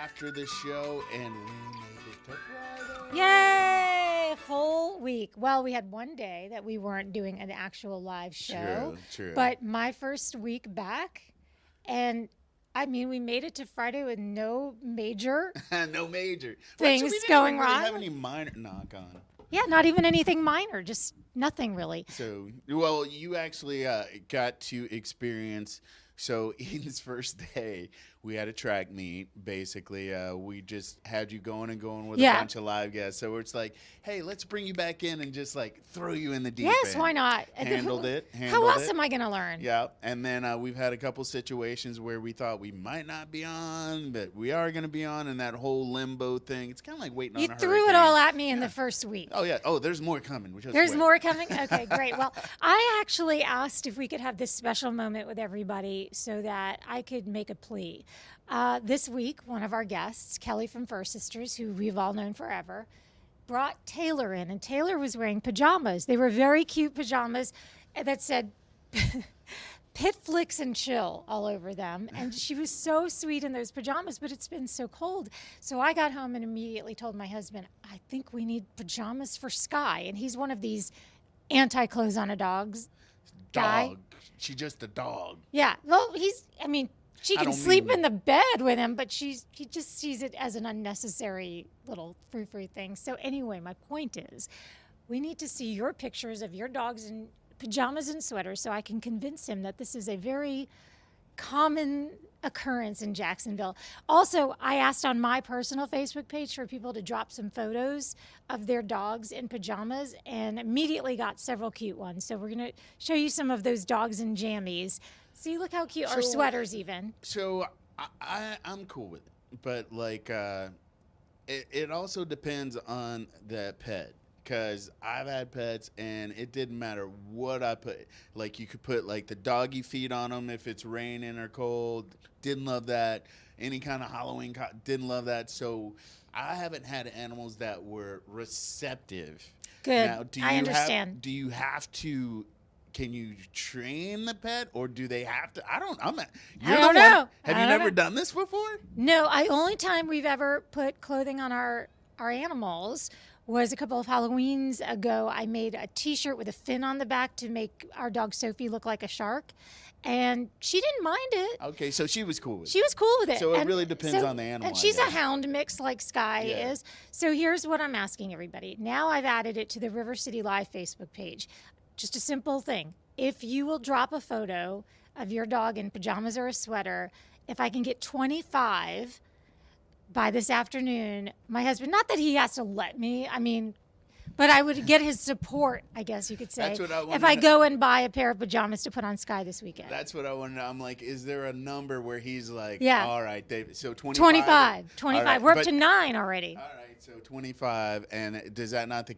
after the show, and we made it to Friday. Yay! Full week. Well, we had one day that we weren't doing an actual live show. True. But my first week back, and I mean, we made it to Friday with no major No major things we didn't going really wrong. have any minor knock on. Yeah, not even anything minor, just nothing really. So, well, you actually got to experience. So, Eden's first day, we had a track meet. Basically, we just had you going with a bunch of live guests. So it's like, hey, let's bring you back in and just like throw you in the deep end. Yes, why not? Handled it. How else am I going to learn? Yeah, and then we've had a couple situations where we thought we might not be on, but we are going to be on, and that whole limbo thing. It's kind of like waiting on a hurricane. You threw it all at me in the first week. Oh, yeah. Oh, there's more coming. There's more coming? Okay, great. Well, I actually asked if we could have this special moment with everybody so that I could make a plea. This week, one of our guests, Kelly from First Sisters, who we've all known forever, brought Taylor in, and Taylor was wearing pajamas. They were very cute pajamas that said Pit Flicks and Chill all over them. And she was so sweet in those pajamas, but it's been so cold. So I got home and immediately told my husband, I think we need pajamas for Sky. And he's one of these anti-clothes on a dog's guy. Dog. She's just a dog. Yeah. Well, she can sleep in the bed with him, but he just sees it as an unnecessary little frou-frou thing. So anyway, my point is, we need to see your pictures of your dogs in pajamas and sweaters so I can convince him that this is a very common occurrence in Jacksonville. Also, I asked on my personal Facebook page for people to drop some photos of their dogs in pajamas and immediately got several cute ones. So we're going to show you some of those dogs in jammies. See, look how cute, our sweaters even. So I'm cool with it. But like it also depends on the pet. Because I've had pets, and it didn't matter what I put. Like, you could put, like, the doggy feet on them if it's raining or cold. Didn't love that. Any kind of Halloween, didn't love that. So I haven't had animals that were receptive. Good. Now, I understand. Do you have to... Can you train the pet, or do they have to? I don't know. Have you never done this before? No, only time we've ever put clothing on our animals was a couple of Halloweens ago. I made a T-shirt with a fin on the back to make our dog Sophie look like a shark, and she didn't mind it. Okay, so she was cool with it. She was cool with it. So it really depends on the animal. And she's a hound mix like Sky is. So here's what I'm asking everybody. Now I've added it to the River City Live Facebook page. Just a simple thing. If you will drop a photo of your dog in pajamas or a sweater, if I can get 25 by this afternoon, my husband, not that he has to let me, but I would get his support, I guess you could say, That's what I wanted if I go and buy a pair of pajamas to put on Sky this weekend. That's what I want to know. I'm like, is there a number where he's like, all right, David, so 25. Right, we're up to 9 already. All right, so 25, and does that not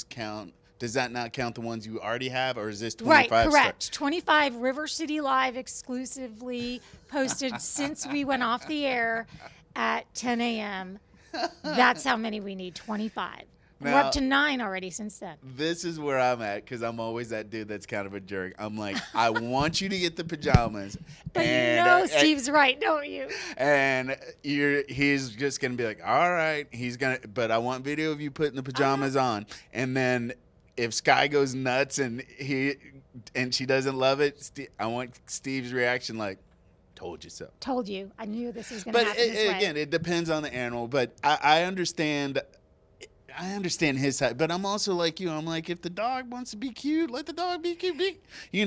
count? Does that not count the ones you already have, or is this 25? Right, correct. 25 River City Live exclusively posted since we went off the air at 10 a.m. That's how many we need, 25. Now, we're up to 9 already since then. This is where I'm at, because I'm always that dude that's kind of a jerk. I'm like, I want you to get the pajamas. But you Steve's right, don't you? And he's just going to be like, all right. But I want video of you putting the pajamas on. And then if Sky goes nuts and she doesn't love it, I want Steve's reaction like, told you so. Told you. I knew this was going to happen this way. But again, it depends on the animal. But I understand his side. But I'm also like you. I'm like, if the dog wants to be cute, let the dog be cute.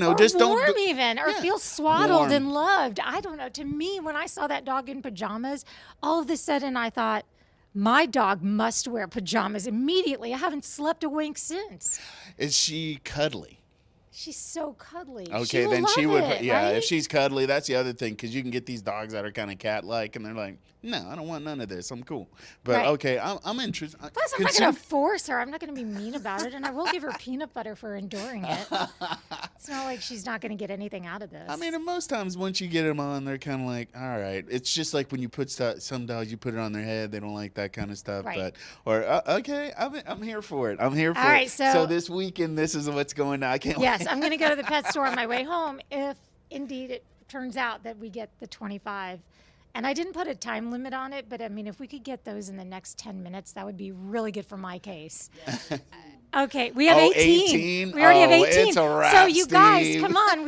Or just warm don't. Even. Or feel swaddled and loved. I don't know. To me, when I saw that dog in pajamas, all of a sudden I thought, my dog must wear pajamas immediately. I haven't slept a wink since. Is she cuddly? She's so cuddly. Okay, then she would. If she's cuddly, that's the other thing, because you can get these dogs that are kind of cat-like, and they're like, no, I don't want none of this. I'm cool. But okay, I'm interested. Plus, I'm not going to force her. I'm not going to be mean about it, and I will give her peanut butter for enduring it. It's not like she's not going to get anything out of this. And most times once you get them on, they're kind of like, all right. It's just like when you put some dogs, you put it on their head, they don't like that kind of stuff. Right. Okay, I'm here for it. I'm here for it. All right, so this weekend, this is what's going on. I can't wait. Yes, I'm going to go to the pet store on my way home if indeed it turns out that we get the 25 And I didn't put a time limit on it, but I mean, if we could get those in the next 10 minutes, that would be really good for my case. Okay, we have 18. We already have 18. It's a wrap, so you guys, Steve. come on.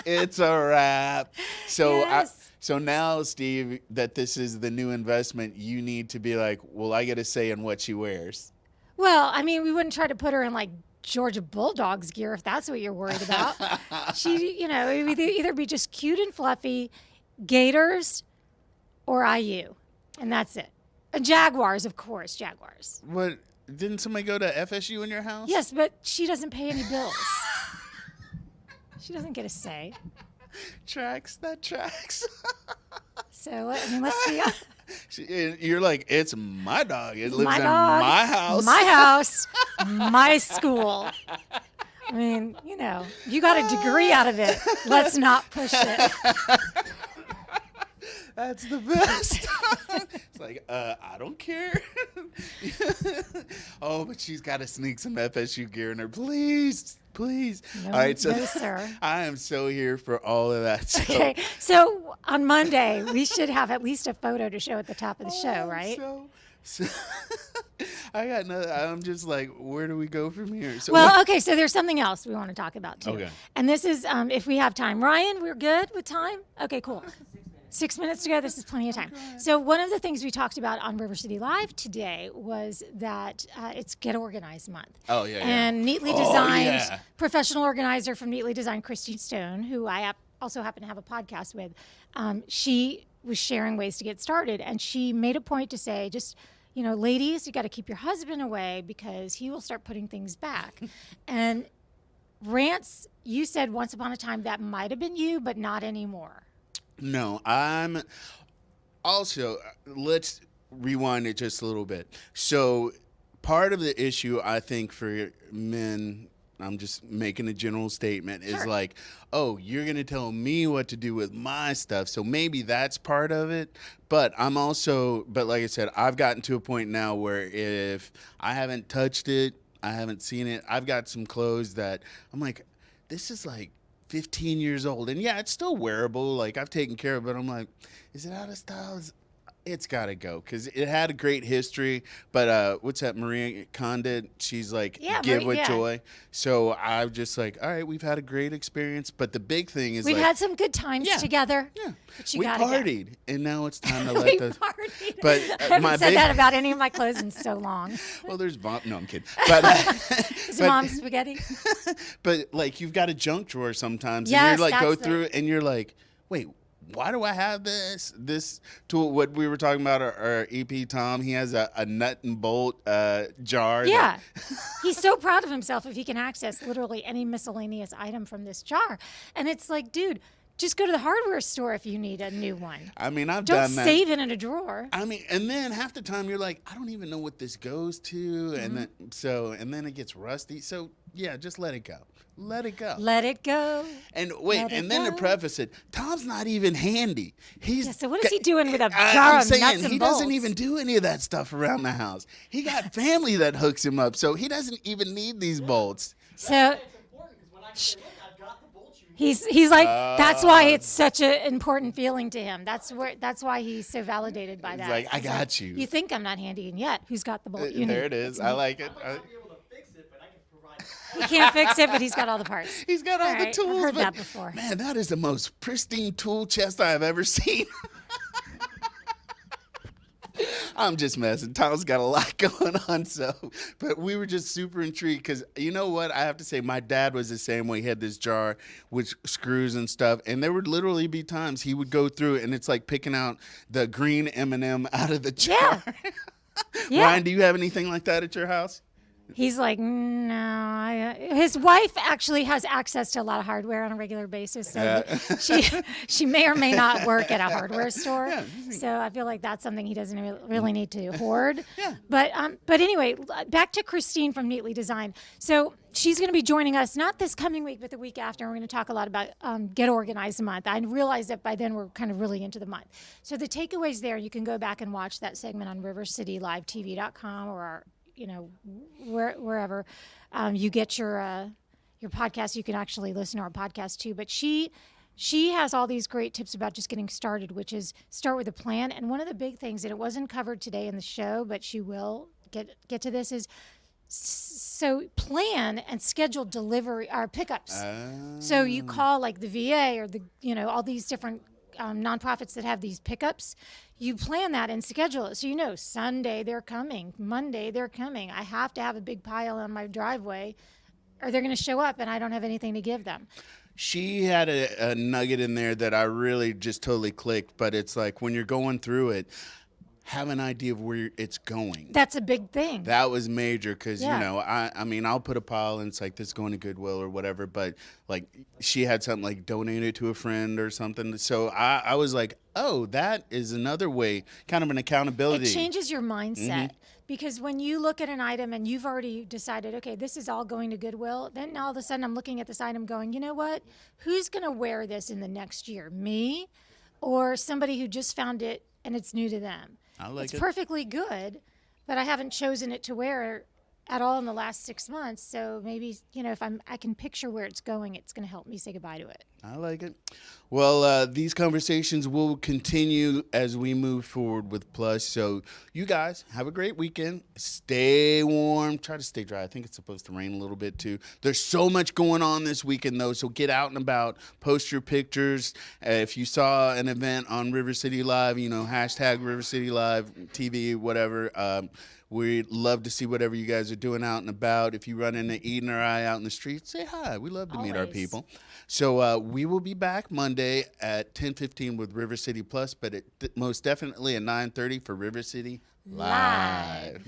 It's a wrap. So Yes. so now, Steve, that this is the new investment, you need to be like, well, I get a say in what she wears. Well, I mean, we wouldn't try to put her in like Georgia Bulldogs gear if that's what you're worried about. She, it would either be just cute and fluffy, Gators, or IU, and that's it. And Jaguars, of course, Jaguars. What? Didn't somebody go to FSU in your house? Yes, but she doesn't pay any bills. She doesn't get a say. That tracks. So, I mean, let's see. You're like, it's my dog. It lives My in dog, my house. my house, my school. I mean, you got a degree out of it. Let's not push it. That's the best. It's like, I don't care. Oh, but she's got to sneak some FSU gear in her. Please. No, All right, so no, sir. I am so here for all of that. So. Okay, so on Monday, we should have at least a photo to show at the top of the show, right? So I got nothing. I'm just like, where do we go from here? So Well, okay, so there's something else we want to talk about, too. Okay. And this is, if we have time. Ryan, we're good with time? Okay, cool. 6 minutes to go. This is plenty of time. So one of the things we talked about on River City Live today was that it's Get Organized Month. Oh, yeah. And Neatly Designed, yeah. professional organizer from Neatly Designed, Christine Stone, who I also happen to have a podcast with, she was sharing ways to get started. And she made a point to say, just, ladies, you got to keep your husband away because he will start putting things back. And Rance, you said once upon a time that might have been you, but not anymore. No, I'm also, let's rewind it just a little bit. So part of the issue, I think, for men, I'm just making a general statement, is like, oh, you're going to tell me what to do with my stuff. So maybe that's part of it. But but like I said, I've gotten to a point now where if I haven't touched it, I haven't seen it, I've got some clothes that I'm like, this is like 15 years old. And yeah, it's still wearable. Like, I've taken care of it. I'm like, is it out of style? It's got to go because it had a great history. But what's that, Maria Condit? She's like, give with joy. So I'm just like, all right, we've had a great experience. But the big thing is we've had some good times together. Yeah. But we partied. And now it's time to let we the... partied. But I haven't said that about any of my clothes in so long. Well, there's no, I'm kidding. But is mom spaghetti? But like, you've got a junk drawer sometimes. Yes, and you're like, go that's through it and you're like, wait, why do I have this tool? What we were talking about, our EP Tom, he has a nut and bolt jar. Yeah. He's so proud of himself if he can access literally any miscellaneous item from this jar. And it's like, dude, just go to the hardware store if you need a new one. I mean, I've Don't done that. Don't save it in a drawer. I mean, and then half the time you're like, I don't even know what this goes to. Mm-hmm. And then it gets rusty. So yeah, just let it go. Let it go. Let it go. And wait, and then to preface it, Tom's not even handy. So what is he doing with a jar of nuts and bolts? He doesn't even do any of that stuff around the house. He got family that hooks him up, so he doesn't even need these bolts. So he's like, that's why it's such an important feeling to him. That's why he's so validated by that. He's like, I got you. You think I'm not handy, and yet who's got the bolt? There it is. I like it. He can't fix it, but he's got all the parts. He's got all the tools. I've heard that before. Man, that is the most pristine tool chest I have ever seen. I'm just messing. Tom's got a lot going on, but we were just super intrigued because you know what? I have to say, my dad was the same way. He had this jar with screws and stuff, and there would literally be times he would go through it, and it's like picking out the green M&M out of the jar. Yeah. Ryan, do you have anything like that at your house? He's like, no. His wife actually has access to a lot of hardware on a regular basis. So she may or may not work at a hardware store. Yeah. So I feel like that's something he doesn't really need to hoard. Yeah. But anyway, back to Christine from Neatly Designed. So she's going to be joining us not this coming week, but the week after. We're going to talk a lot about Get Organized Month. I realize that by then we're kind of really into the month. So the takeaways there, you can go back and watch that segment on rivercitylivetv.com or our wherever you get your podcast. You can actually listen to our podcast too. But she She has all these great tips about just getting started, which is start with a plan. And one of the big things, and it wasn't covered today in the show, but she will get to this, is so plan and schedule delivery or pickups. So you Oh. call like the VA or the all these different nonprofits that have these pickups. You plan that and schedule it, so you know Sunday they're coming, Monday they're coming. I have to have a big pile on my driveway, or they're going to show up and I don't have anything to give them. She had a nugget in there that I really just totally clicked, but it's like when you're going through it, have an idea of where it's going. That's a big thing. That was major because, Yeah. I mean, I'll put a pile and it's like this is going to Goodwill or whatever, but like she had something like donate it to a friend or something. So I was like, oh, that is another way, kind of an accountability. It changes your mindset because when you look at an item and you've already decided, okay, this is all going to Goodwill, then all of a sudden I'm looking at this item going, you know what? Who's going to wear this in the next year? Me or somebody who just found it and it's new to them? I like It's it. perfectly good, but I haven't chosen it to wear at all in the last 6 months. So maybe, if I can picture where it's going, it's going to help me say goodbye to it. I like it. Well, these conversations will continue as we move forward with Plus. So you guys have a great weekend. Stay warm. Try to stay dry. I think it's supposed to rain a little bit too. There's so much going on this weekend though. So get out and about. Post your pictures. If you saw an event on River City Live, hashtag River City Live TV, whatever. We'd love to see whatever you guys are doing out and about. If you run into Eden or I out in the street, say hi. We love to meet our Always. people. So we will be back Monday at 10:15 with River City Plus, but most definitely at 9:30 for River City Live.